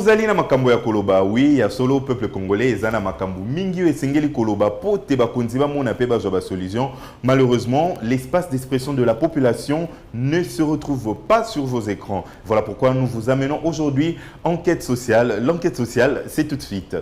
Tozali na makambo ya koloba, oui, ya solo peuple congolais, ezana makambo mingi esengeli koloba po te bakonzi ba mona pe bazwa ba solution. Malheureusement, l'espace d'expression de la population ne se retrouve pas sur vos écrans. Voilà pourquoi nous vous amenons aujourd'hui enquête sociale. L'enquête sociale, c'est tout de suite.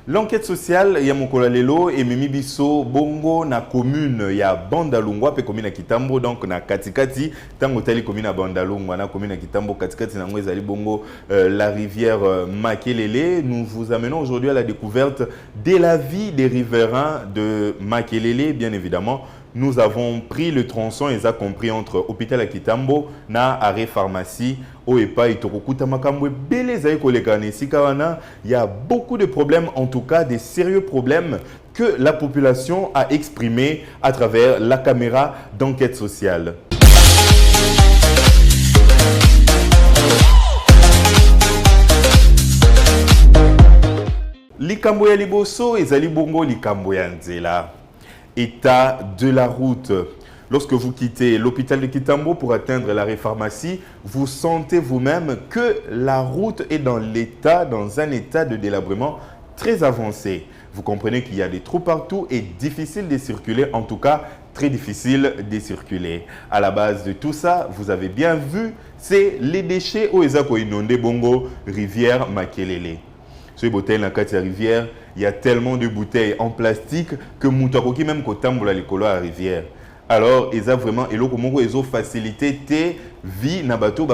L'enquête sociale, ya mokola lelo et memi biso bongo na commune ya Bandalungwa pe commune ya Kitambo, donc na katikati tango tali commune ya Bandalungwa na commune ya Kitambo katikati na ngwezali bongo la rivière Makelele. Nous vous amenons aujourd'hui à la découverte de la vie des riverains de Makelele. Bien évidemment, nous avons pris le tronçon et ça compris entre hôpital à Kitambo na arrêt pharmacie. Il y a beaucoup de problèmes, en tout cas des sérieux problèmes que la population a exprimés à travers la caméra d'enquête sociale. Likambo ya liboso ezali bongo likambo ya nzela. État de la route. Lorsque vous quittez l'hôpital de Kitambo pour atteindre l'arrêt pharmacie, vous sentez vous-même que la route est dans un état de délabrement très avancé. Vous comprenez qu'il y a des trous partout et difficile de circuler, en tout cas très difficile de circuler. À la base de tout ça, vous avez bien vu, c'est les déchets au Ezako Inonde Bongo, rivière Makelele. Sur les bouteilles dans la rivière, il y a tellement de bouteilles en plastique que Moutakoki même Kotambola l'écolo à la rivière. Alors, ils ont vraiment facilité tes vies na bateau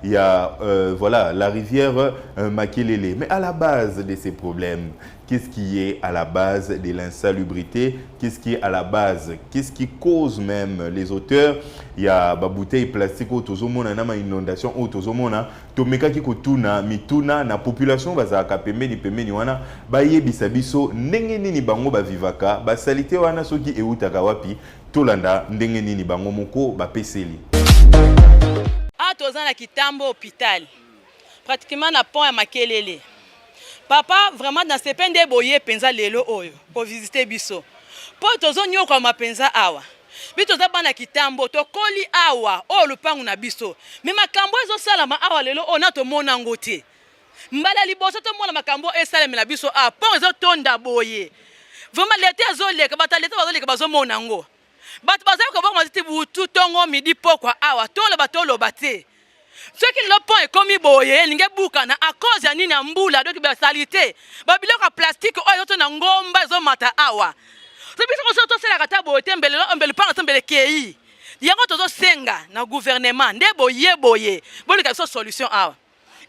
il y a voilà la rivière Makelele. Mais à la base de ces problèmes, qu'est-ce qui est à la base de l'insalubrité? Qu'est-ce qui est à la base? Qu'est-ce qui cause même les auteurs? Il y a des bouteilles plastiques autozomona na inondation autozomona tomeka ki kotuna mituna na population bazaka pembeni pembeni wana bayebisa biso ndenge nini bango bavivaka basalite wana soki eutaka wapi tolanda ndenge nini bango moko bapeseli. Tozana Kitambo hôpital pratiquement na pont ya Makelele. Papa vraiment dans ce pende boye penza lelo oyo pour visiter biso. Po tozo nyoko ma penza awa. Bito za bana Kitambo to koli awa o lupangu na biso. Me makambo ezo sala ma awa lelo ona to mona ngote. Mbala liboso to mona makambo esala me na biso a pont ezo tonda boye. Vraiment l'été ezo leka batalete bazo leka bazo mona ngo. Bato baza ko ba maziti butu tongo midi pokwa awa tolo bate. Ce qui le pont est comme boye linge buka na a cause ya nini mbula donc ba salité. Ba biloko plastique oyo to na ngomba ezo mata awa. Ce biso ko to sela kata boye tembele mbele pa tembele kei. Yango tozo senga na gouvernement nde boye. Boli ka solution awa.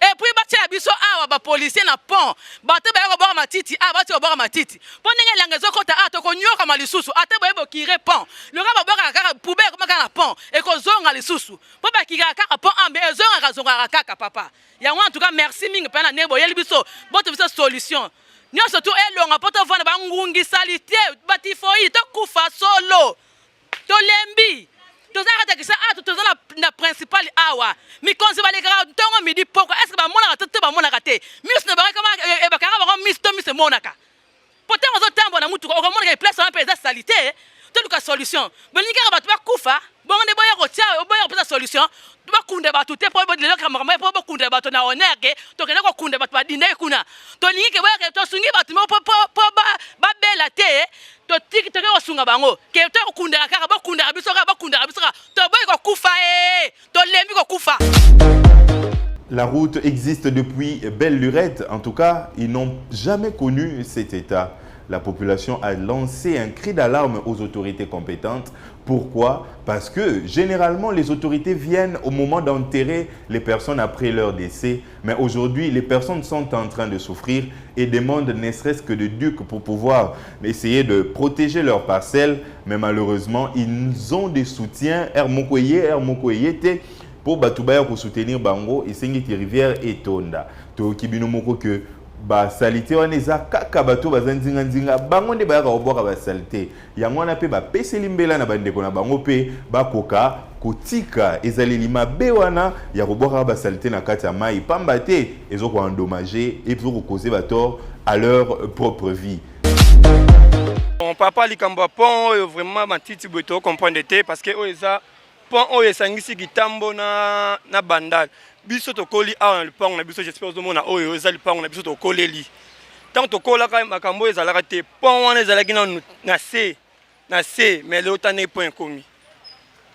Et puis bati ya biso awa ba policier na pont bato ba ko bora matiti bati ko bora matiti po ndenge langezo kota to ko nyoka malisusu ate boye bo kire pont le ka bora kaka poubelle ko maka na pont e ko zonga lisusu po ba kira kaka pont ambe ezonga ka zonga kaka papa ya en tout cas merci mingi pena nebo yeli biso boto biso solution nyo surtout elonga poto vana ba ngungi salité bati foi to kufa solo to lembi. Tozala na principal awa mi konzi baleka ntongo midi poko est-ce que ba mona ka ba mona ka te mis ne ba kama e ba kanga ba mis to mis monaka pote ozo tambo na mutu ko mona ka place en pesa salité to luka solution bolinga ba ba kufa bongo ne boya ko tia boya ko solution ba kunde ba tout te po bo le ka mama po kunde ba to na onerke to kena ko kunde ba dinde kuna to lingi ke boya ke to sungi ba po ba bela te to tiki to ko sunga bango ke to ko kunde ka ba kunde biso to boy ko kufa to lembi ko kufa. La route existe depuis belle lurette. En tout cas, ils n'ont jamais connu cet état. La population a lancé un cri d'alarme aux autorités compétentes. Pourquoi? Parce que généralement, les autorités viennent au moment d'enterrer les personnes après leur décès. Mais aujourd'hui, les personnes sont en train de souffrir et demandent ne serait-ce que de ducs pour pouvoir essayer de protéger leurs parcelles. Mais malheureusement, ils ont des soutiens. Pour Batubaya pour soutenir Bango et Sengiti Rivière et Tonda. To kibino moko que ba salité waneza kaka bato bazanzinga nzinga bango nde bayaka obwaka ba salité yango wana pe ba peselimbela na bandeko na bango pe bakoka kotika ezaleli mabe wana ya kobwaka ba salité na kati ya mai pamba te ezoko endommager et pour causer ba tort à leur propre vie. On papa likambo pont vraiment matiti boto comprendre te parce que oeza pont oyo esangisi Kitambo na bandal biso tokoli awa na lupango na biso j'espère ozomona oyo eza lupango na biso tokoleli tant tokolaka makambo ezalaka te pont wana ezalaki na se mais leo tane point komi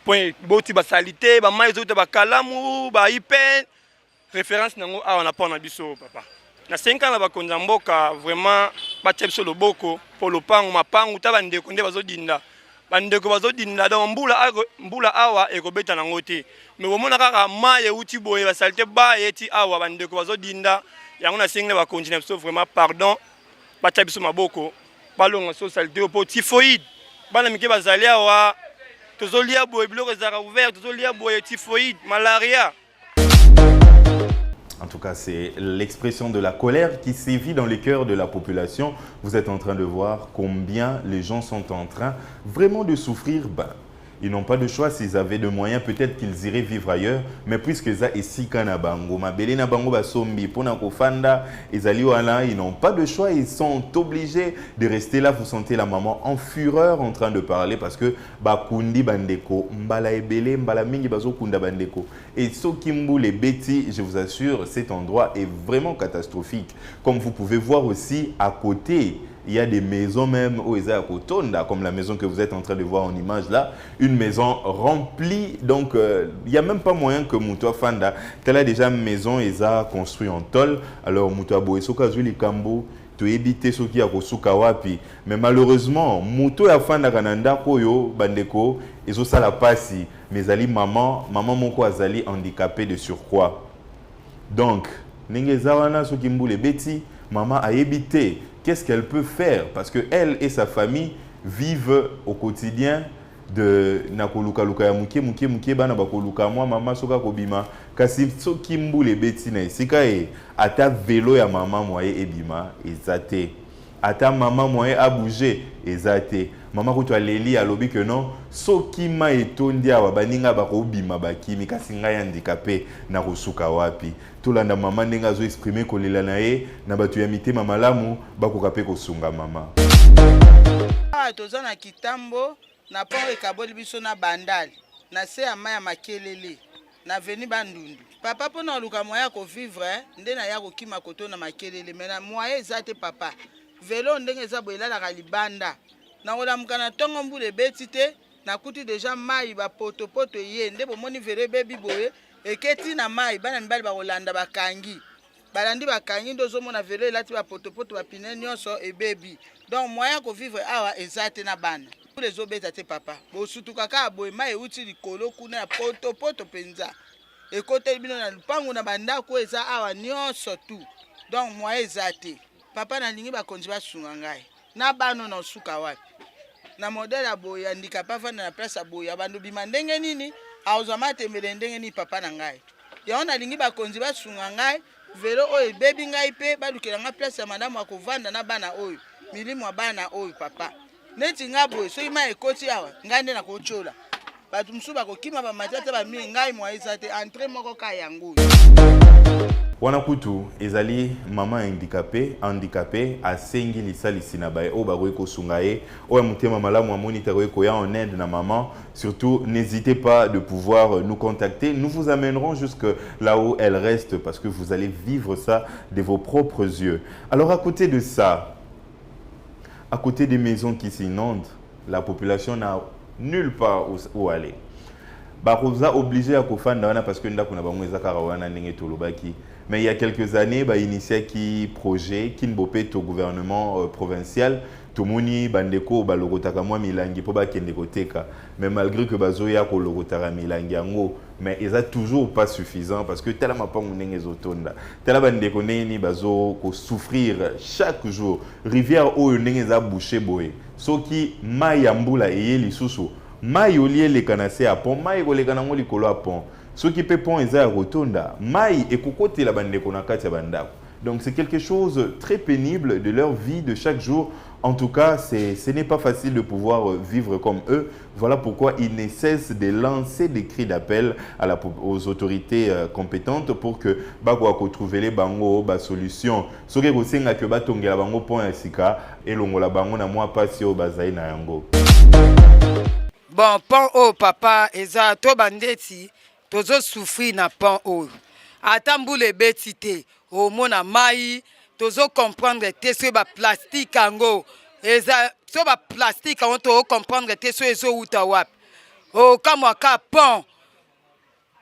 point boti basalite bamai ezouta bakalamu baipen référence nango awa na pont na biso papa na 5 ans na bakonzi ya mboka vraiment batia biso loboko po lopango mapangu ta bandeko nde bazodinda bandeko bazodinda donc mbula awa ekobeta nango te mais bomona kaka mai euti boye basalite ba eti awa bandeko bazodinda yango na sengi na bakonzi na biso vraiment pardon batia biso maboko balonga so salite po typhoïde bana mike bazali awa tozolia boye biloko ezalaka ouvert tozolia boye typhoïde malaria. En tout cas, c'est l'expression de la colère qui sévit dans les cœurs de la population. Vous êtes en train de voir combien les gens sont en train vraiment de souffrir. Ils n'ont pas de choix. S'ils avaient de moyens, peut-être qu'ils iraient vivre ailleurs. Mais puisque ça est si kanabango, mabele na bango basombi, pona kofanda, ils n'ont pas de choix. Ils sont obligés de rester là. Vous sentez la maman en fureur en train de parler parce que bakundi bandeko, mbala ebele, mbala mingi bazo kunda bandeko. Et Sokimbu les Betty, je vous assure, cet endroit est vraiment catastrophique. Comme vous pouvez voir aussi à côté. Il y a des maisons même au Eza Kotonda, comme la maison que vous êtes en train de voir en image là. Une maison remplie, donc il n'y a même pas moyen que Moutoua Fanda. Telle a déjà une maison Eza construite en tôle. Alors Moutoua Boesoka Zuli Kambo, tu éviter ce qui a Kosuka Wapi. Mais malheureusement, Moutoua Fanda Kananda Koyo, Bandeko, ils ont ça la passe. Mais Ali maman Moko Azali handicapé de surcroît. Donc, Ningezawana Sokimbu les Betty, maman a évité. Qu'est-ce qu'elle peut faire? Parce que elle et sa famille vivent au quotidien de nakoluka luka ya muke bana bakoluka moi mama soka kobima kasi soki mbule beti na esika e ata vélo ya mama moye ebima ezate ata mama moye a bouger ezate mama ko to aleli alobi que non soki ma etondi awa baninga bakobima bakimi kasi ngai handicapé na kosuka wapi tolanda mama ndenga zo exprimer kolela na ye na batu ya mitema malamu bakoka pe kosunga mama. Toza na Kitambo na pont ekaboli biso na bandali na se ya mai ya makelele na veni bandundu papa pona luka moya ko vivre nde na ya ko kima koto na makelele mais na moya ezate papa velo ndenge za boyela ka libanda na olamuka na tongo mbule beti te na kuti deja mai ba poto ye nde bomoni velo bebi boye eketi na mai bana mibali ba kolanda bakangi balandi bakangi ndozo mona velo elati ba poto ba pine nyonso e baby donc moya ko vivre awa ezate na bana les obeta te papa bo sutu kaka boy mai uti likolo kuna ya poto penza e kote bino na lupango na banda ko eza awa nyonso tu donc moya ezate papa na lingi bakonzi basunga ngai na bano na suka wapi na modèle ya boy andika pa vana na place ya boy abandu bima ndenge nini aozama tembele ndenge ni papa na ngai ya ona lingi bakonzi basunga ngai velo oyo baby ngai pe balukela nga place ya madame akovanda na bana oyo milimu wa bana oyo papa neti ngabo so ima ekoti awa ngande na kochola batu msuba kokima ba matata ba mi ngai mwa izate entre moko ka yango Wanakutu ezali mama handicapé asengi lisalisi na bae o bagoyi kosunga ye o mutema malamu amoni tagoyi koya en aide na maman. Surtout n'hésitez pas de pouvoir nous contacter, nous vous amènerons jusque là où elle reste parce que vous allez vivre ça de vos propres yeux. Alors à côté de ça, à côté des maisons qui s'inondent, la population n'a nulle part où aller. Baroza obligé à kofanda parce que ndako na bango ezakara wana ndenge tolobaki. Mais il y a quelques années, ba initié qui projet qui nbopé au gouvernement provincial tomoni bandeko ba logotaka mwa milangi po ba kendeko teka. Mais malgré que bazoya ko logotaka milangi yango, mais ils a toujours pas suffisant parce que tellement pas ndenge ezotonda. Tela bandeko neni bazo ko souffrir chaque jour. Rivière o ndenge za boucher boye. Soki mai ya mbula eye lisusu mai olie le kanase a pont mai ko le kanango likolo a pont ceux qui peut pont eza rotonda mai ekokote la bande ko na kati ya bandako. Donc c'est quelque chose très pénible de leur vie de chaque jour. En tout cas, ce n'est pas facile de pouvoir vivre comme eux. Voilà pourquoi ils ne cessent de lancer des cris d'appel aux autorités compétentes pour que bagwa ko trouver les bango ba solution. Soki ko senga ke batongela bango pont ya sika elongola bango na mwa pasi o bazai na yango. Bon, pont au papa, eza to bandeti, tozo souffrir na pont au. ata mbula ebeti te omona mai tozocomprendre te so baplastique yango eza so baplastique yango tozocomprendre te so ezowuta wapi okamwaka pont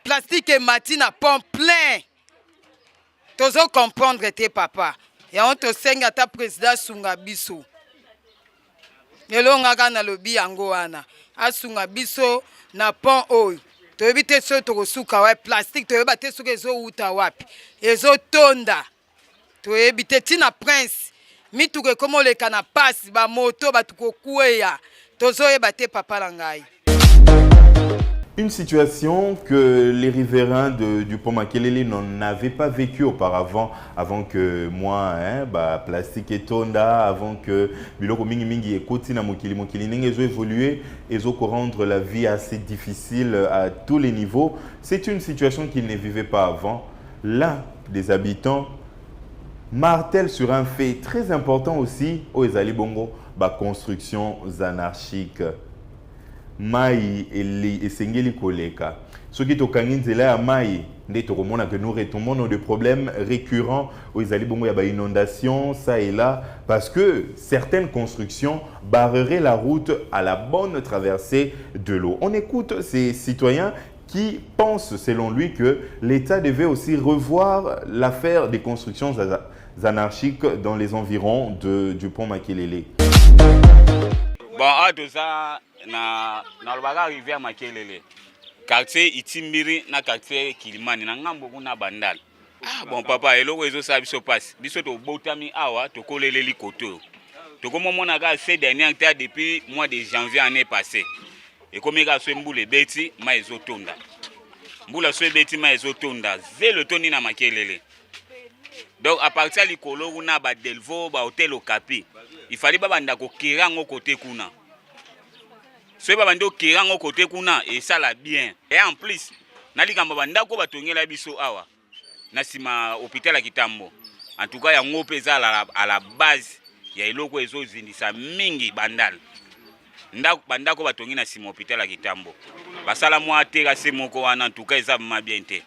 plastique emati na pont plein tozocomprendre te papa yango tosenga ata président asunga biso elongaka na lobi yango wana asunga biso na pont oyo toyebi te so tokosuka wapi plastique toyeba te soki ezowuta wapi ezotonda toyebi te ntina prince mituka ekoma oleka na pasi bamoto bato kokweya tozoyeba te papa na ngai. Une situation que les riverains du pont Makelele n'en avaient pas vécu auparavant, avant que moi, plastique et tonda, avant que biloko mingi mingi et kotina mokili n'engé évolué, et rendre la vie assez difficile à tous les niveaux. C'est une situation qu'ils ne vivaient pas avant. L'un des habitants martèle sur un fait très important aussi aux Ezali Bongo, constructions anarchiques. Mai esengeli koleka soki tokangi nzela ya mai nde tokomona que nous retombons dans des problèmes récurrents aux ezali bongo ya ba inondation ça et là parce que certaines constructions barreraient la route à la bonne traversée de l'eau. On écoute ces citoyens qui pensent selon lui que l'État devait aussi revoir l'affaire des constructions anarchiques dans les environs du pont Makelele. Bon, adoza na lobaka rivière Makelele. Quartier Itimbiri na quartier Kilimani na ngambo kuna Bandal. Bon papa eloko ezo sa biso passe. Biso to botami awa to koleleli koto. To komo mona ka ces derniers temps depuis mois de janvier année passée. Et comme ka so mbule beti ma ezotonda. Mbula so beti ma ezotonda. Zelo toni na Makelele. Donc à partir de likolo kuna ba Delvo ba hôtel Okapi. Il fallait pas banda ko kirango côté kuna. Ce pas banda kirango côté kuna et ça la bien. Et en plus, nali kamba banda ko batongela biso awa. Na sima hôpital ya Kitambo. En tout cas ya ngopeza à la base ya eloko ezo zindisa mingi bandal. Banda ko batongi na sima hôpital ya Kitambo. Basala mwa teka se moko wana en tout cas eza bien te.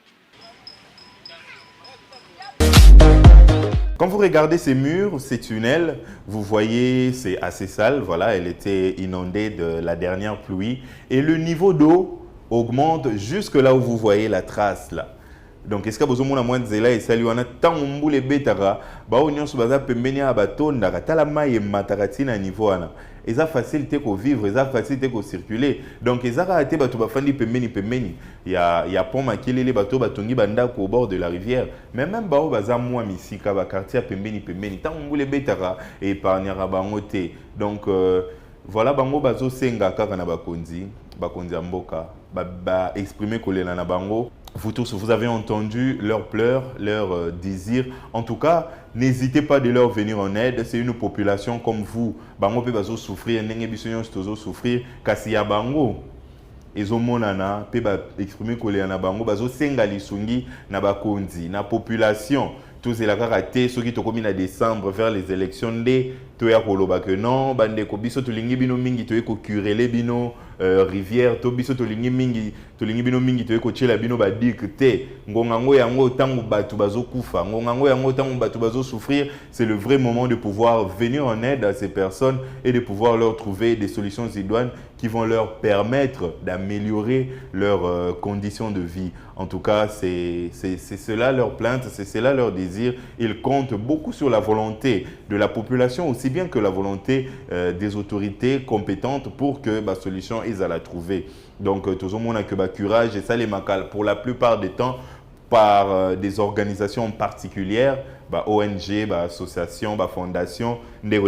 Quand vous regardez ces murs, ces tunnels, vous voyez, c'est assez sale. Voilà, elle était inondée de la dernière pluie. Et le niveau d'eau augmente jusque là où vous voyez la trace là. Donc, est-ce que vous avez moins de zéla et salut, on a tant de boule betara, bah on y a sur baza pembeni à bateau, ndaka talama et mataratina niveau ana. Et ça facilité qu'on vivre, et ça facilité qu'on circuler. Donc, et ça a été bateau bafandi pembeni. Il y a pont Makelele les bateaux batongi banda au bord de la rivière. Mais même bao baza moi misika ba quartier pembeni. Tant de boule betara et parniara bangote. Donc voilà bango bazo senga kaka na bakonzi amboka ba exprimer kolena na bango. Vous tous, vous avez entendu leurs pleurs, leurs désirs. En tout cas, n'hésitez pas de leur venir en aide. C'est une population comme vous. Bango pe bazo souffrir, nenge bisonyo stozo souffrir. Kasi ya bango, ezo monana pe ba exprimer kolena bango bazo senga lisungi na bakonzi na population. Tous la karaté, ceux qui tokomi na décembre vers les élections de toya koloba que non, bande ko biso to lingi bino mingi toye ko curele bino rivière to biso to lingi bino mingi toye ko chela bino ba dicté ngongango yango tango batu bazo kufa ngongango yango tango batu bazo souffrir. C'est le vrai moment de pouvoir venir en aide à ces personnes et de pouvoir leur trouver des solutions idoines qui vont leur permettre d'améliorer leurs conditions de vie. En tout cas, c'est cela leur plainte, c'est cela leur désir. Ils comptent beaucoup sur la volonté de la population, aussi bien que la volonté des autorités compétentes pour que la solution ils la trouver. Donc, tout le monde a que courage et ça les macal pour la plupart des temps par des organisations particulières, ONG, associations, fondations, des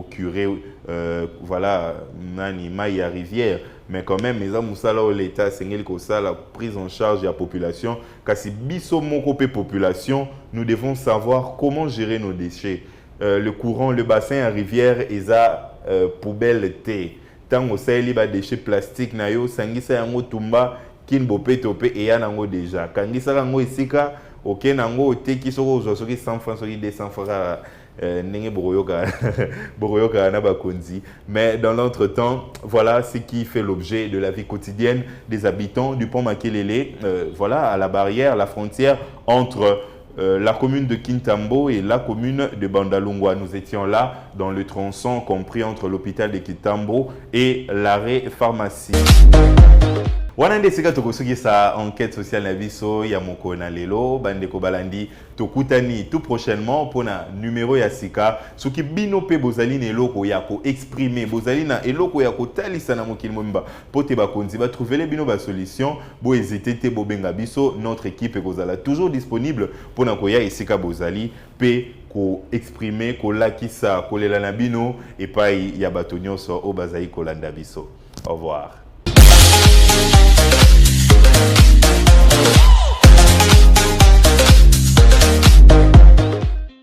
curé, voilà, nani maïa rivière. Mais quand même, l'État a la prise en charge de la population. Car si biso moko pe population, nous devons savoir comment gérer nos déchets. Le courant, le bassin à rivière, ils ont poubelle thé. Tant que ça, il y a des déchets plastiques, nayo, sangisa yango tumba, kin bope tope et ya nango déjà. Kangisa yango isika, ok nango te ki soko soki 100 francs, soki 200 francs. Mais dans l'entretemps, voilà ce qui fait l'objet de la vie quotidienne des habitants du pont Makelele, voilà, à la barrière, la frontière entre la commune de Kintambo et la commune de Bandalungwa. Nous étions là dans le tronçon compris entre l'hôpital de Kintambo et l'arrêt pharmacie. Wanande sika tokosuki sa enquête sociale na biso ya moko na lelo bandeko balandi tokutani tout prochainement pour na numéro ya sika soki bino pe bozali na eloko ya ko exprimer bozali na eloko ya ko talisa na mokili momba pote bakonzi ba trouver bino ba solution bo hésiter te bo benga biso notre équipe ekozala toujours disponible pour na koya esika bozali pe ko exprimer ko lakisa ko lela na bino et pa ya bato nyonso o bazali kolanda biso. Au revoir.